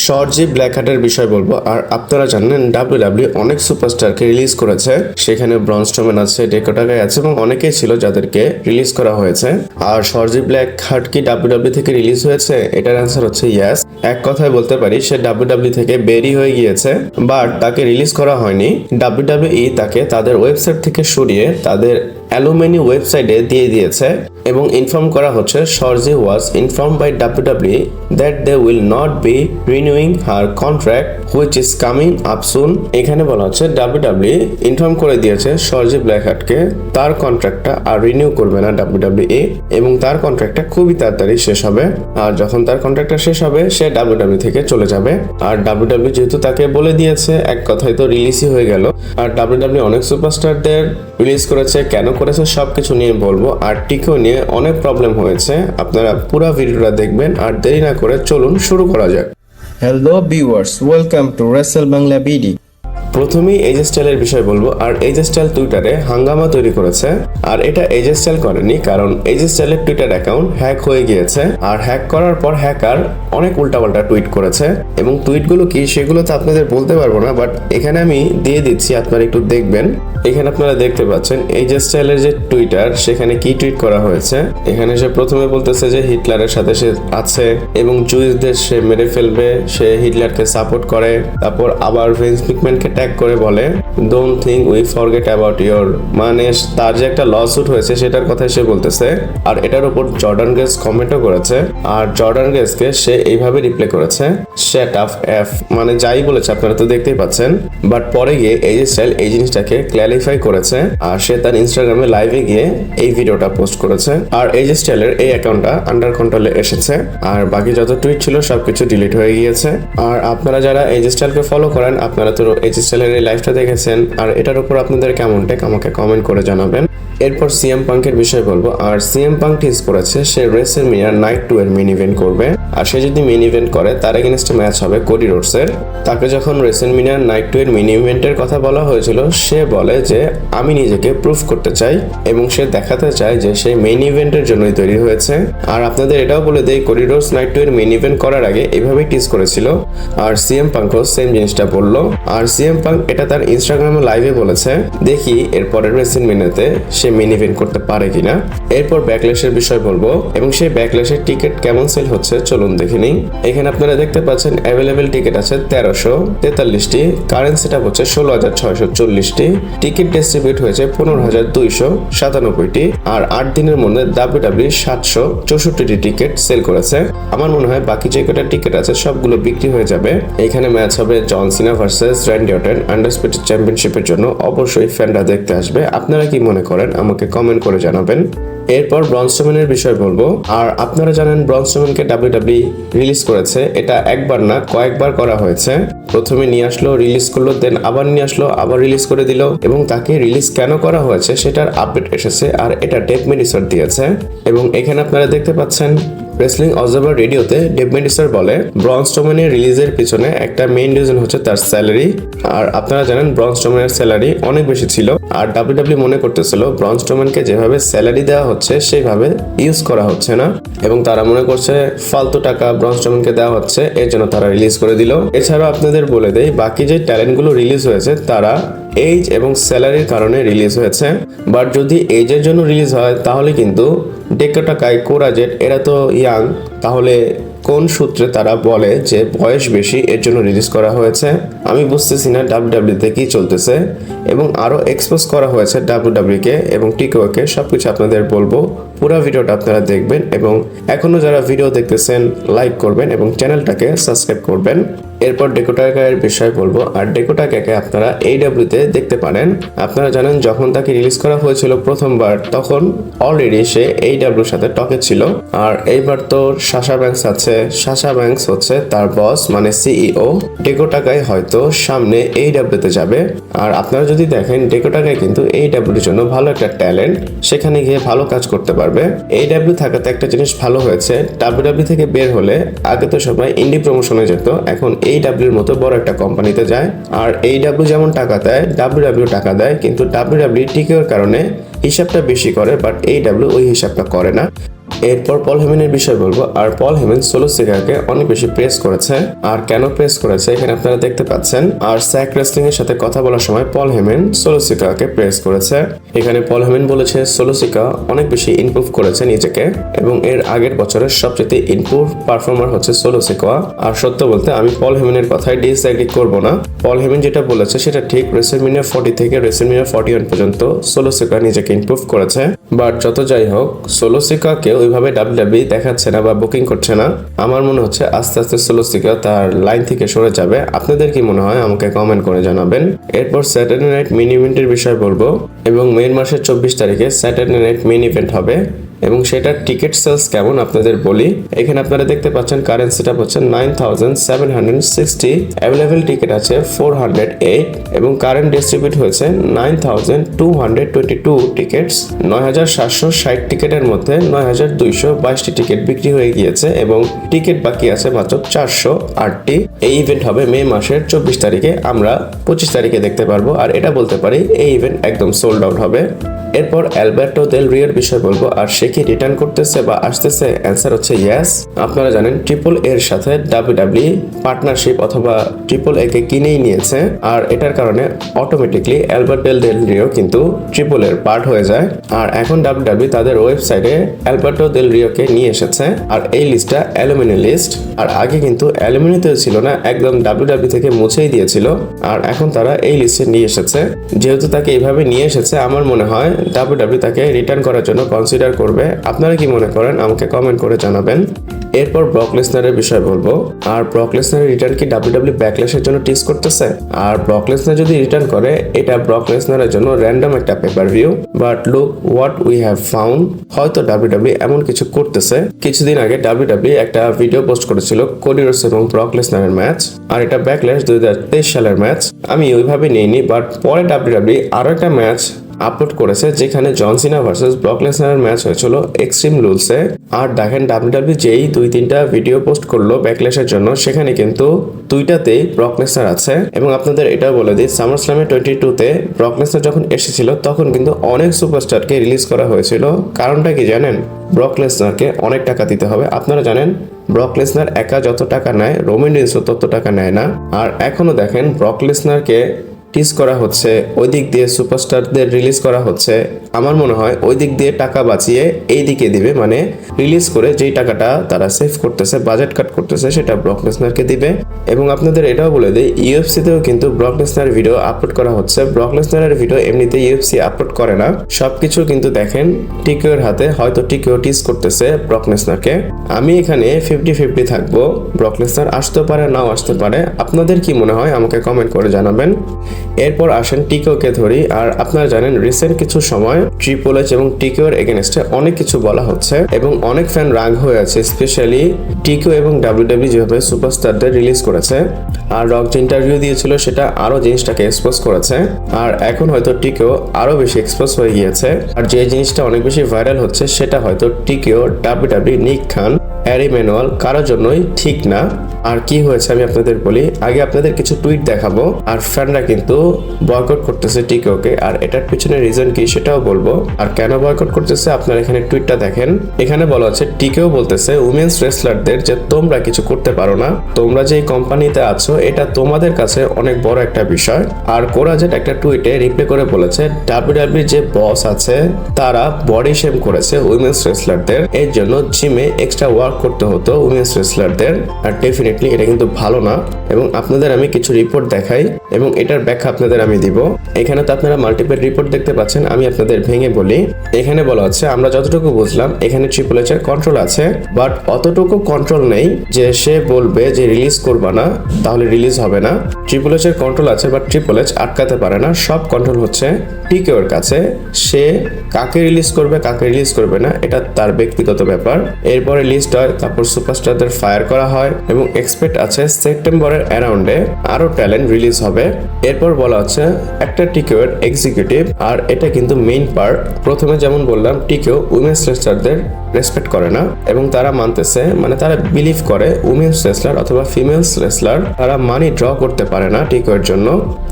শর্জি ব্ল্যাকহার্টের বিষয় বলবো। আর আপনারা জানেন ডাব্লিউডাব্লিউ অনেক সুপারস্টারকে রিলিজ করেছে, সেখানে ব্রন স্ট্রোম্যান আছে, ডেকোটা আছে এবং অনেকেই ছিল যাদেরকে রিলিজ করা হয়েছে। আর শর্জি ব্ল্যাকহার্ট কি ডাব্লিউডাব্লিউ থেকে রিলিজ হয়েছে? এটার অ্যান্সার হচ্ছে ইয়েস। এক কথায় বলতে পারি সে ডাব্লিউডাব্লিউ থেকে বেরি হয়ে গিয়েছে, বাট তাকে রিলিজ করা হয়নি। ডাব্লিউডাব্লিউ তাকে তাদের ওয়েবসাইট থেকে সরিয়ে তাদের অ্যালুমিনি ওয়েবসাইটে দিয়ে দিয়েছে এবং ইনফর্ম করা হচ্ছে শর্জি was inform by WW that they will not be renewing her contract which is coming up soon. এখানে বলা হচ্ছে ডাব্লিউডাব্লিউ ইনফর্ম করে দিয়েছে শর্জি ব্ল্যাকহার্টকে তার কন্ট্রাক্টটা আর রিনিউ করবে না ডাব্লিউডাব্লিউ এবং তার কন্ট্রাক্টটা খুবই তাড়াতাড়ি শেষ হবে। আর যখন তার কন্ট্রাক্টটা শেষ হবে সে ডাব্লিউডাব্লিউ থেকে চলে যাবে। আর ডাব্লিউডাব্লিউ যেহেতু তাকে বলে দিয়েছে, এক কথায় তো রিলিজই হয়ে গেল। আর ডাব্লিউডাব্লিউ অনেক সুপারস্টারদের রিলিজ করেছে, কেন করেছে সবকিছু নিয়ে বলবো। আর টিকেও নিয়ে অনেক প্রবলেম হয়েছে, আপনারা পুরো ভিডিওটা দেখবেন। আর দেরি না করে চলুন শুরু করা যাক। Hello viewers, welcome to Rachel Bangla BD. প্রথমেই এজে স্টাইলের বিষয় বলবো। আর এজে স্টাইল টুইটারে হাঙ্গামা তৈরি করেছে। আর এটা এজে স্টাইল করেনি, কারণ এজে স্টাইলের টুইটার অ্যাকাউন্ট হ্যাক হয়ে গিয়েছে। আর হ্যাক করার পর হ্যাকার অনেক উল্টাপাল্টা টুইট করেছে এবং টুইটগুলো কি সেগুলো তো আপনাদের বলতে পারবো না, বাট এখানে আমি দিয়ে দিচ্ছি, আপনারা একটু দেখবেন। এখানে আপনারা দেখতে পাচ্ছেন এজে স্টাইলের যে টুইটার, সেখানে কি টুইট করা হয়েছে। এখানে সে প্রথমে বলতেছে যে হিটলারের সাথে সে আছে এবং জুইসদের সে মেরে ফেলবে, সে হিটলারকে সাপোর্ট করে। তারপর আবার ভিন্স ম্যাকম্যানকে ট্যাগ করে বলে don't think we forget about your, মানে তার যে একটা লসুট হয়েছে সেটার কথাই সে বলতেছে। আর এটার উপর জর্ডান গ্রেস কমেন্টও করেছে। আর জর্ডান গ্রেসকে সে এইভাবে রিপ্লাই করেছে শ্যাট আপ এফ, মানে যাই বলেছে আপনারা তো দেখতেই পাচ্ছেন। বাট পরে গিয়ে এজে স্টাইল এই জিনিসটাকে ক্ল্যারিফাই করেছে আর সে তার ইনস্টাগ্রামে লাইভে গিয়ে এই ভিডিওটা পোস্ট করেছে। আর এজে স্টাইলের এই অ্যাকাউন্টটা আন্ডার কন্ট্রোলে এসেছে আর বাকি যত টুইট ছিল সবকিছু ডিলিট হয়ে গিয়েছে। আর আপনারা যারা এজে স্টাইলকে ফলো করেন আপনারা তো এজে স্টাইলের এই লাইভটা দেখেছেন। আর এটার উপর আপনাদের কেমন টেক আমাকে কমেন্ট করে জানাবেন। এরপর সিএম পাঙ্কের বিষয় বলবো। আর সিএম পাঙ্ক টিজ করেছে সে রেসেলমেনিয়া নাইট 2 এর মেইন ইভেন্ট করবে। আর সে যদি মেইন ইভেন্ট করে তার এগেইনস্টে ম্যাচ হবে কোডি রোডসের। তাকে যখন রেসেলমেনিয়া নাইট 2 এর মেইন ইভেন্টের কথা বলা হয়েছিল সে বলে যে আমি নিজেকে প্রুফ করতে চাই এবং সে দেখাতে চায় যে সে মেইন ইভেন্টের জন্যই তৈরি হয়েছে। আর আপনাদের এটাও বলে দেই কোডি রোডস নাইট 2 এর মেইন ইভেন্ট করার আগে এইভাবেই টিজ করেছিল। আর সিএম পাঙ্কও সেম জিনিসটা বলল। আর সিএম পাঙ্ক এটা তার ইনস্টাগ্রামে লাইভে বলেছে, দেখি এরপরের রেসেলমেনিয়াতে সে মেইন ইভেন্ট করতে পারে কিনা। এরপর ব্যাকল্যাশের বিষয় বলবো এবং সেই ব্যাকল্যাশের টিকিট কেমন সেল হচ্ছে চলুন দেখে নিই। এখানে আপনারা দেখতে পাচ্ছেন অ্যাভেলেবেল টিকিট আছে 1343টি, কারেন্ট সেটআপ হচ্ছে 16640টি, টিকিট ডিস্ট্রিবিউট হয়েছে 15297টি। আর 8 দিনের মধ্যে ডাব্লিউডাব্লিউ 764টি টিকিট সেল করেছে। আমার মনে হয় বাকি যে কটা টিকিট আছে সবগুলো বিক্রি হয়ে যাবে। এখানে ম্যাচ হবে জন সিনা ভার্সেস র্যান্ডি অর্টন আন্ডারস্পিডেড চ্যাম্পিয়নশিপের জন্য। অবশ্যই ফ্যানরা দেখতে আসবে। আপনারা কি মনে করেন আমাকে কমেন্ট করে জানাবেন। এরপর ব্রন স্ট্রোম্যানের বিষয় বলবো। আর আপনারা জানেন ব্রন স্ট্রোম্যানকে ডাব্লিউডাব্লিউ রিলিজ করেছে, এটা একবার না কয়েকবার করা হয়েছে। প্রথমে নিয়ে আসলো, রিলিজ করলো, দেন আবার নিয়ে আসলো, আবার রিলিজ করে দিল এবং তাকে রিলিজ কেন করা হয়েছে সেটার আপডেট এসেছে। আর এটা ডেভ মেডিসন দিয়েছে এবং এখানে আপনারা দেখতে পাচ্ছেন রেসলিং অবজারভার রেডিওতে ডেভ মেডিসন বলে ব্রন স্ট্রোম্যানের রিলিজের পিছনে একটা মেইন রিজন হচ্ছে তার স্যালারি। আর আপনারা জানেন ব্রন স্ট্রোম্যানের স্যালারি অনেক বেশি ছিল আর ডাব্লিউডাব্লিউ মনে করতেছিল ব্রন স্ট্রোম্যানকে যেভাবে স্যালারি দেওয়া হচ্ছে সেইভাবে ইউজ করা হচ্ছে না এবং তারা মনে করছে ফালতু টাকা ব্রন স্ট্রোম্যানকে দেওয়া হচ্ছে, এর জন্য তারা রিলিজ করে দিল। এছাড়াও আপনাদের বলে দেই বাকি যে ট্যালেন্টগুলো রিলিজ হয়েছে তারা এজ এবং স্যালারির কারণে রিলিজ হয়েছে। বাট যদি এজের জন্য রিলিজ হয় তাহলে কিন্তু ডেকোটা কাই, কোরা জেড এরা তো ইয়াং, তাহলে কোন সূত্রে তারা বলে যে বয়স বেশি এর জন্য রিলিজ করা হয়েছে? আমি বুঝতেছি না ডাব্লিউডাব্লিউতে কি চলতেছে। এবং আরো এক্সপোজ করা হয়েছে ডাব্লিউডাব্লিউকে এবং টিকোকে, সবকিছু আপনাদের বলবো। পুরো ভিডিওটা আপনারা দেখবেন এবং এখনো যারা ভিডিও দেখতেছেন লাইক করবেন এবং চ্যানেলটাকে সাবস্ক্রাইব করবেন। এরপর ডেকোটাকের বিষয় বলবো। আর ডেকোটাকে আপনারা এইডাব্লিউতে দেখতে পারেন। আপনারা জানেন যখন তাকে রিলিজ করা হয়েছিল প্রথমবার তখন অলরেডি সে এইডাব্লিউর সাথে টকে ছিল। আর এইবার তো সাশা ব্যাংকস আছে, সাশা ব্যাংকস হচ্ছে তার বস মানে সিইও। ডেকোটাকাই হয়তো সামনে এইডাব্লিউতে যাবে। আর আপনারা যদি দেখেন ডেকোটাকাই কিন্তু এইডাব্লিউর জন্য ভালো একটা ট্যালেন্ট, সেখানে গিয়ে ভালো কাজ করতে পারবে। এইডাব্লিউ থাকাতে একটা জিনিস ভালো হয়েছে, ডাব্লিউডাব্লিউ থেকে বের হলে আগে তো সবাই ইন্ডি প্রমোশনে যেত, এখন এইডাব্লিউর মতো বড় একটা কোম্পানিতে যায়। আর এইডাব্লিউ যেমন টাকা দেয় ডাব্লিউডাব্লিউ টাকা দেয়, কিন্তু ডাব্লিউডাব্লিউ টিকের কারণে হিসাবটা বেশি করে, বাট এইডাব্লিউ ওই হিসাবটা করে না। এরপর পল হেমেনের বিষয় বলবো। আর পল হেমেন সোলো সিকাকে অনেক বেশি প্রেস করেছে। আর কেন প্রেস করেছে এখানে আপনারা দেখতে পাচ্ছেন। আর স্যাক রেসলিং এর সাথে কথা বলার সময় পল হেমেন সোলো সিকাকে প্রেস করেছে। এখানে পল হেমেন বলেছে সোলো সিকা অনেক বেশি ইমপ্রুভ করেছে নিজেকে এবং এর আগের বছরের সবচেয়ে ইমপ্রুভ পারফর্মার হচ্ছে সোলো সিকা। আর সত্য বলতে আমি পল হেমেনের কথায় ডিসএগ্রি করব না। পল হেমেন যেটা বলেছে সেটা ঠিক। রেসলম্যানিয়া 40 থেকে রেসলম্যানিয়া 41 পর্যন্ত সোলো সিকা নিজেকে ইমপ্রুভ করেছে। বাট যত যাই হোক সোলো সিকাকে ওইভাবে ডাব্লিউডাব্লিউ দেখাচ্ছে না বা বুকিং করছে না। আমার মনে হচ্ছে আস্তে আস্তে সোলো সিকা তার লাইন থেকে সরে যাবে। আপনাদের কি মনে হয় আমাকে কমেন্ট করে জানাবেন। এরপর স্যাটারডে নাইট মেইন ইভেন্টের বিষয় বলবো এবং মে মাসের 24 তারিখে স্যাটারডে নাইট মেইন ইভেন্ট হবে এবং সেটার টিকিট সেলস কেমন আপনাদের বলি। এখানে আপনারা দেখতে পাচ্ছেন কারেন্ট সেটআপ হচ্ছে 9760, অ্যাভেলেবল টিকিট আছে 408 এবং কারেন্ট ডিস্ট্রিবিউট হয়েছে 9222 টিকিটস। 9760 টিকিটের মধ্যে 9222টি টিকিট বিক্রি হয়ে গিয়েছে এবং টিকিট বাকি আছে মাত্র 408টি। এই ইভেন্ট হবে মে মাসের 24 তারিখে। আমরা 25 তারিখে দেখতে পারবো। আর এটা বলতে পারি এই ইভেন্ট একদম সোল্ড আউট হবে। এরপর অ্যালবার্টো দেল রিওর বিষয় বলবো। আর সে কি রিটার্ন করতেছে বা আসতেছে? অ্যান্সার হচ্ছে ইয়েস। আপনারা জানেন ট্রিপল এর সাথে ডাব্লিউডাব্লিউ পার্টনারশিপ অথবা ট্রিপল এ কে কিনেই নিয়েছে। আর এটার কারণে অটোমেটিকলি অ্যালবার্টো দেল রিও কিন্তু ট্রিপল এর পার্ট হয়ে যায়। আর এখন ডাব্লিউডাব্লিউ তাদের ওয়েবসাইটে অ্যালবার্টো দেল রিওকে নিয়ে এসেছে। আর এই লিস্টটা অ্যালুমিনি লিস্ট। আর আগে কিন্তু অ্যালুমিনিতেও ছিল না, একদম ডাব্লিউডাব্লিউ থেকে মুছেই দিয়েছিল। আর এখন তারা এই লিস্টে নিয়ে এসেছে। যেহেতু তাকে এইভাবে নিয়ে এসেছে আমার মনে হয় ডাব্লিউডাব্লিউ তাকে রিটার্ন করার জন্য কনসিডার করবে। আপনারা কি মনে করেন আমাকে কমেন্ট করে জানাবেন। এরপর ব্রক লেসনারের বিষয় বলবো। আর ব্রক লেসনারের রিটার্ন কি ডাব্লিউডাব্লিউ ব্যাকল্যাশের জন্য টিজ করতেছে? আর ব্রক লেসনার যদি রিটার্ন করে এটা ব্রক লেসনারের জন্য র্যান্ডম একটা paper view. But look what we have found. হয়তো ডাব্লিউডাব্লিউ এমন কিছু করতেছে। কিছুদিন আগে ডাব্লিউডাব্লিউ একটা ভিডিও পোস্ট করেছিল কোডি রোডস এবং ব্রক লেসনারের ম্যাচ। আর এটা ব্যাকল্যাশ 2023 সালের ম্যাচ। আমি ওইভাবে নিইনি, বাট পরে ডাব্লিউডাব্লিউ আরো একটা ম্যাচ আপলোড করেছে যেখানে জন সিনা ভার্সেস ব্রক লেসনারের ম্যাচ হয়েছিল এক্সট্রিম রুলসে। আর দেখেন ডাব্লিউডাব্লিউ যেই 2-3টা ভিডিও পোস্ট করলো ব্যাকল্যাশের জন্য সেখানে কিন্তু দুইটাতেই ব্রক লেসনার আছে। এবং আপনাদের এটাও বলে দিই সামার স্ল্যামে 22-তে ব্রক লেসনার যখন এসেছিল তখন কিন্তু অনেক সুপারস্টারকে রিলিজ করা হয়েছিল। কারণটা কি জানেন? ব্রক লেসনারকে অনেক টাকা দিতে হবে। আপনারা জানেন ব্রক লেসনার একা যত টাকা নেয় রোমান রিন্সও তত টাকা নেয় না। আর এখনো দেখেন ব্রক লেসনারকে টিজ করা হচ্ছে, ওই দিক দিয়ে সুপারস্টারদের রিলিজ করা হচ্ছে। আমার মনে হয় ওই দিক দিয়ে টাকা বাঁচিয়ে এই দিকে দিবে, মানে রিলিজ করে যেই টাকাটা তারা সেভ করতেছে, বাজেট কাট করতেছে, সেটা ব্রক লেসনারকে দিবে। এবং আপনাদের এটাও বলে দিই ইউএফসিতেও কিন্তু ব্রক লেসনারের ভিডিও আপলোড করা হচ্ছে। ব্রক লেসনারের ভিডিও এমনিতে ইউএফসি আপলোড করে না। সবকিছু কিন্তু দেখেন টিকিওর হাতে। হয়তো টিকিও টিজ করতেছে ব্রক লেসনারকে। আমি এখানে 50-50 থাকবো। ব্রক লেসনার আসতে পারে নাও আসতে পারে। আপনাদের কি মনে হয় আমাকে কমেন্ট করে জানাবেন। এরপর আসেন টিকিওকে ধরি। আর আপনারা জানেন রিসেন্ট কিছু সময় ট্রিপল এইচ এবং টিকিওর এগেনস্টে অনেক কিছু বলা হচ্ছে এবং অনেক ফ্যান রাগ হয়ে আছে, স্পেশালি টিকিও এবং ডাব্লিউডাব্লিউ যেভাবে সুপারস্টারদের রিলিজ করেছে। আর রক যে ইন্টারভিউ দিয়েছিল সেটা আরো জিনিসটাকে এক্সপোজ করেছে। আর এখন হয়তো টিকিও আরো বেশি এক্সপোজ হয়ে গিয়েছে। আর যে জিনিসটা অনেক বেশি ভাইরাল হচ্ছে সেটা হয়তো টিকিও, ডাব্লিউডাব্লিউ, নিক খান, অ্যারি ম্যানুয়াল কারোর জন্যই ঠিক না। আর কি হয়েছে আমি আপনাদের বলি। আগে আপনাদের কিছু টুইট দেখাবো। আর ফ্যানরা কিন্তু বয়কট করতেছে টিকিওকে। আর এটার পিছনে রিজন কি সেটাও বলবো। আর কেন বয়কট করতেছে আপনারা এখানে টুইটটা দেখেন। এখানে বলা হচ্ছে টিকিও বলতেছে উমেন্স রেসলারদের যে তোমরা কিছু করতে পারো না, তোমরা যে কোম্পানিতে আছো এটা তোমাদের কাছে অনেক বড় একটা বিষয়। আর কোরাজেট একটা টুইটে রিপ্লাই করে বলেছে ডাব্লিউডাব্লিউ যে বস আছে তারা বডি শেম করেছে উইমেন্স রেসলারদের, এর জন্য জিমে এক্সট্রা ওয়ার্ক করতে হতো উইমেন্স রেসলারদের। আর ডেফিনেটলি এটা কিন্তু ভালো না। এবং আপনাদের আমি কিছু রিপোর্ট দেখাই এবং এটার ব্যাখ্যা আপনাদের আমি দিব। এখানে তো আপনারা মাল্টিপল রিপোর্ট দেখতে পাচ্ছেন। আমি আপনাদের ভেঙে বলি। এখানে বলা হচ্ছে আমরা যতটুকু বুঝলাম এখানে ট্রিপল এইচ এর কন্ট্রোল আছে, বাট অতটুকু কন্ট্রোল নেই যে সে বলবে যে রিলিজ করবা না তাহলে রিলিজ হবে না। ট্রিপল এইচ এর কন্ট্রোল আছে, বাট ট্রিপল এইচ আটকাতে পারে না। সব কন্ট্রোল হচ্ছে টিকিওর কাছে। সে কাকে রিলিজ করবে কাকে রিলিজ করবে না এটা তার ব্যক্তিগত ব্যাপার। এরপরে লিস্ট হয়, তারপর সুপারস্টারদের ফায়ার করা হয় এবং এক্সপেক্ট আছে সেপ্টেম্বরের অ্যারাউন্ডে আরো ট্যালেন্ট রিলিজ হবে। এরপর বলা হচ্ছে একটা টিকিওর এক্সিকিউটিভ, আর এটা কিন্তু মেইন পার্ট। প্রথমে যেমন বললাম টিকিও উইমেন্স রেসলারদের রেসপেক্ট করে না এবং তারা মানতেছে মানে তারা বিলিভ করে উমেন্স রেসলার অথবা ফিমেলস রেসলার তারা মানি ড্র করতে পারে না টিকোয়ের জন্য,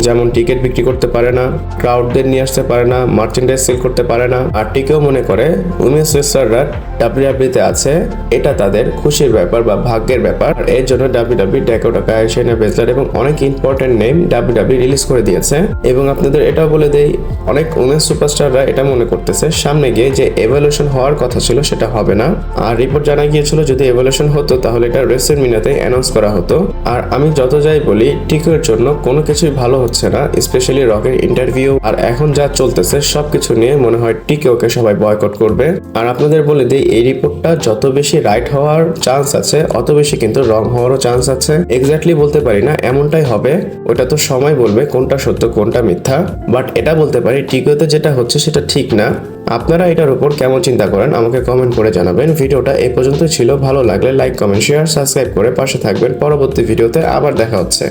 যেমন টিকিট বিক্রি করতে পারে না, ক্রাউডদের নিয়ে আসতে পারে না, মার্চেন্ডাইজ সেল করতে পারে না। আর টিকেও মনে করে উমেন্স রেসলাররা ডাব্লিউডাব্লিউতে আছে এটা তাদের খুশির ব্যাপার বা ভাগ্যের ব্যাপার। এর জন্য ডাব্লিউডাব্লিউ ড্যাকোটা কাই, শাইনা বেসলার এবং অনেক ইম্পর্টেন্ট নেম ডাব্লিউডাব্লিউ রিলিজ করে দিয়েছে। এবং আপনাদের এটাও বলে দেই, অনেক উমেন্স সুপারস্টাররা এটা মনে করতেছে সামনে গিয়ে যে এভলিউশন হওয়ার কথা ছিল সেটা হবে না। আর রিপোর্ট জানা গিয়েছিল যদি এভলিউশন হতো তাহলে এটা রেসলম্যানিয়াতে অ্যানাউন্স করা হতো। আর আমি যত যাই বলি টিকোর জন্য কোনো কিছুই ভালো হচ্ছে না, স্পেশালি রকের ইন্টারভিউ আর এখন যা চলতেছে সবকিছু নিয়ে মনে হয় টিকোকে সবাই বয়কট করবে। আর আপনাদের বলে দিই এই রিপোর্টটা যত বেশি রাইট হওয়ার চান্স আছে অত বেশি কিন্তু রং হওয়ারও চান্স আছে। এক্স্যাক্টলি বলতে পারি না এমনটাই হবে, ওটা তো সময় বলবে কোনটা সত্য কোনটা মিথ্যা। বাট এটা বলতে পারি টিকোতে যেটা হচ্ছে সেটা ঠিক না। আপনারা এটার উপর কেমন চিন্তা করেন আমাকে কমেন্ট করে জানাবেন। ভিডিওটা এই পর্যন্ত ছিল, ভালো লাগলে লাইক কমেন্ট শেয়ার সাবস্ক্রাইব করে পাশে থাকবেন। পরবর্তী ভিডিওতে আবার দেখা হচ্ছে।